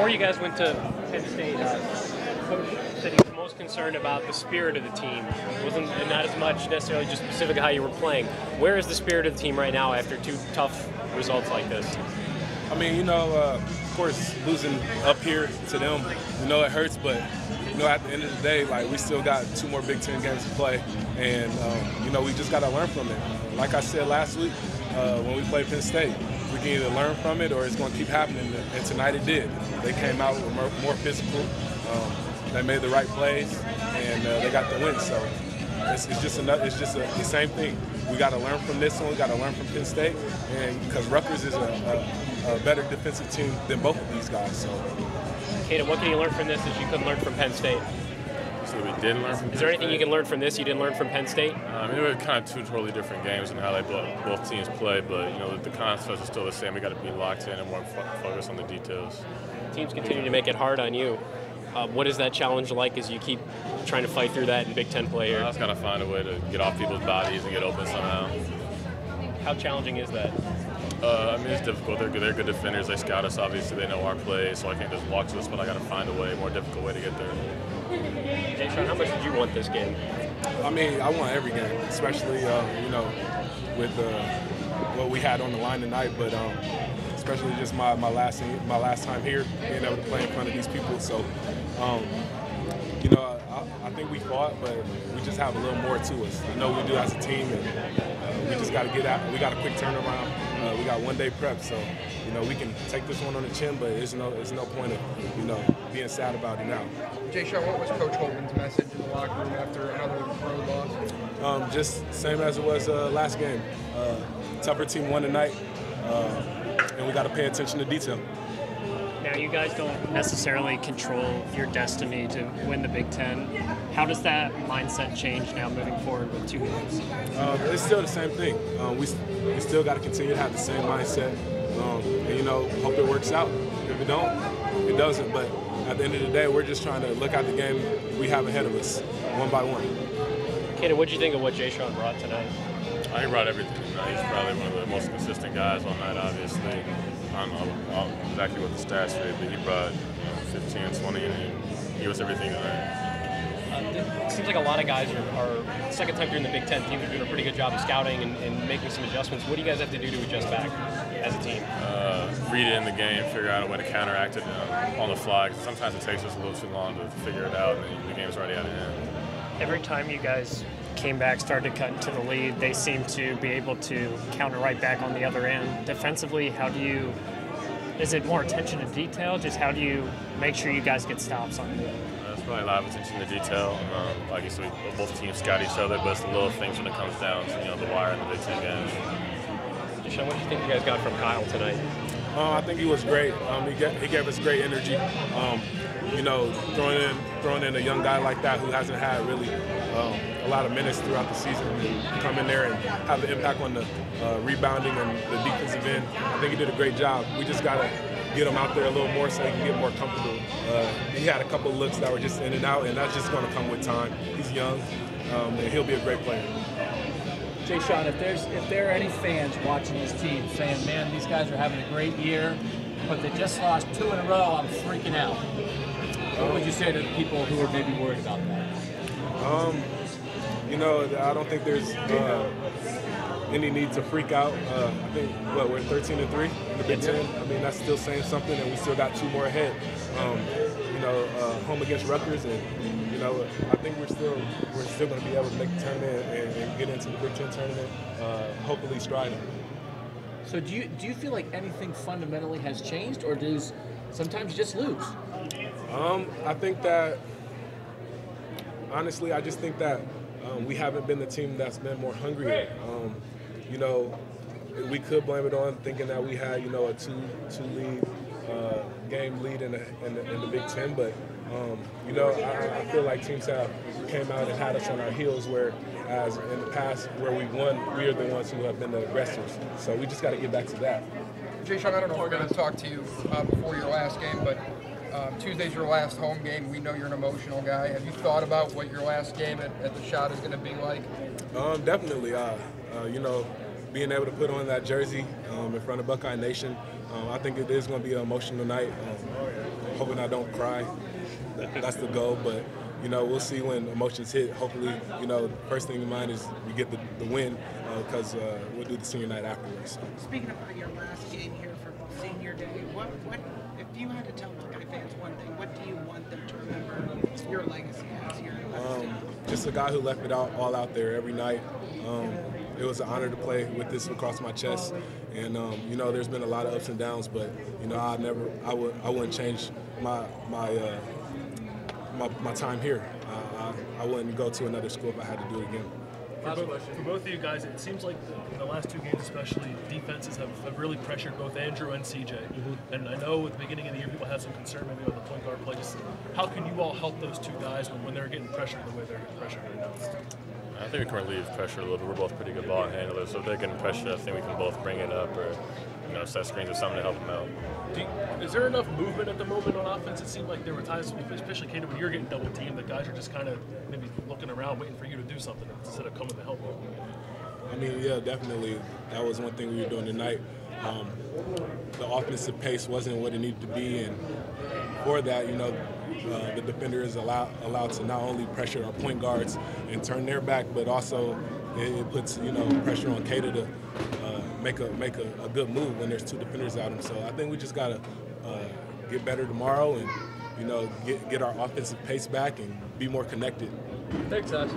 Before you guys went to Penn State, Coach said he was most concerned about the spirit of the team. It wasn't not as much necessarily just specific to how you were playing. Where is the spirit of the team right now after two tough results like this? I mean, of course, losing up here to them, it hurts, but, at the end of the day, like, we still got 2 more Big Ten games to play, and, we just got to learn from it. Like I said last week when we played Penn State, we can either learn from it or it's going to keep happening, and tonight it did. They came out with more physical, they made the right plays, and they got the win, so it's just the same thing. We got to learn from this one. We got to learn from Penn State, and because Rutgers is a better defensive team than both of these guys. So, Tate, what can you learn from this that you couldn't learn from Penn State? So we didn't learn from. Is there anything you can learn from this you didn't learn from Penn State? They were kind of 2 totally different games and how they both teams play, but the concepts are still the same. We got to be locked in and more focused on the details. Teams continue to make it hard on you. What is that challenge like as you keep trying to fight through that in Big Ten play here? I just got to find a way to get off people's bodies and get open somehow. How challenging is that? It's difficult. They're good defenders. They scout us. Obviously, they know our play, so I can't just walk to this, but I got to find a more difficult way to get there. Jae'Sean, how much did you want this game? I want every game, especially, with what we had on the line tonight, but especially just my last time here, being able to play in front of these people. So, I think we fought, but we just have a little more to us. I know we do as a team, and we just got to get out. We got a quick turnaround. We got 1 day prep, so we can take this one on the chin, but there's no point of being sad about it now. Jae'Sean, what was Coach Holtman's message in the locker room after another road loss? Just same as it was last game. Tougher team won tonight, and we got to pay attention to detail. Now, you guys don't necessarily control your destiny to win the Big Ten. How does that mindset change now moving forward with 2 games? It's still the same thing. We still got to continue to have the same mindset, and hope it works out. If it don't, it doesn't. But at the end of the day, we're just trying to look at the game we have ahead of us, one by one. Kaden, what did you think of what Jae'Sean brought tonight? He brought everything tonight. He's probably one of the most consistent guys all night, obviously. I don't know exactly what the stats were, but he brought 15 and 20, and he was everything tonight. It seems like a lot of guys are second time during the Big Ten. Teams are doing a pretty good job of scouting and making some adjustments. What do you guys have to do to adjust back as a team? Read it in the game, figure out a way to counteract it on the fly. Sometimes it takes us a little too long to figure it out, and then the game's already out of hand. Every time you guys came back, started to cut into the lead, they seem to be able to counter right back on the other end. Defensively, is it more attention to detail? Just how do you make sure you guys get stops on it? There's probably a lot of attention to detail. Like you said, both teams scout each other, but it's the little things when it comes down to the wire in the Big Ten games. Jae'Sean, what do you think you guys got from Kyle tonight? I think he was great. He gave us great energy. Throwing in a young guy like that who hasn't had really a lot of minutes throughout the season, and come in there and have an impact on the rebounding and the defensive end. I think he did a great job. We just got to get him out there a little more so he can get more comfortable. He had a couple of looks that were just in and out, and that's just going to come with time. He's young, and he'll be a great player. Jae'Sean, if there are any fans watching this team saying, man, these guys are having a great year, but they just lost 2 in a row, I'm freaking out. What would you say to the people who are maybe worried about that? I don't think there's any need to freak out. I think, we're 13-3 in the Big Ten. That's still saying something, and we still got 2 more ahead. Home against Rutgers, and I think we're still going to be able to make the tournament and get into the Big Ten tournament, hopefully striding. So do you feel like anything fundamentally has changed, or does sometimes you just lose? I think that, honestly, I just think that we haven't been the team that's been more hungry. We could blame it on thinking that we had, a two game lead in the Big Ten, but I feel like teams have came out and had us on our heels, whereas in the past where we won, we are the ones who have been the aggressors. So we just got to get back to that. Jae'Sean, I don't know if we're going to talk to you before your last game, but Tuesday's your last home game. We know you're an emotional guy. Have you thought about what your last game at the Shot is going to be like? Definitely. Being able to put on that jersey in front of Buckeye Nation, I think it is going to be an emotional night. Hoping I don't cry. That's the goal, but you know, we'll see when emotions hit. Hopefully, you know, first thing in mind is we get the win because we'll do the senior night afterwards. So. Speaking about your last game here for senior day, what if you had to tell Buckeye fans one thing, what do you want them to remember your legacy as here? Just a guy who left it all out there every night. It was an honor to play with this across my chest, and you know, there's been a lot of ups and downs, but you know, I wouldn't change my time here. I wouldn't go to another school if I had to do it again. For both of you guys, it seems like the last two games especially, defenses have really pressured both Andrew and CJ. Mm-hmm. And I know at the beginning of the year people had some concern maybe on the point guard play. Just how can you all help those two guys when they're getting pressured the way they're getting pressured right now? I think we can relieve pressure a little bit. We're both pretty good ball handlers, so if they're getting pressure, I think we can both bring it up or, you know, set screens or something to help them out. Is there enough movement at the moment on offense? It seemed like there were times, especially Kaden, when you're getting double teamed, the guys are just kind of maybe looking around, waiting for you to do something instead of coming to help you. I mean, yeah, definitely. That was one thing we were doing tonight. The offensive pace wasn't what it needed to be, and for that, you know, the defender is allowed to not only pressure our point guards and turn their back, but also it puts, you know, pressure on Kaden to make a good move when there's two defenders out him. So I think we just gotta get better tomorrow and, you know, get our offensive pace back and be more connected. Thanks, guys.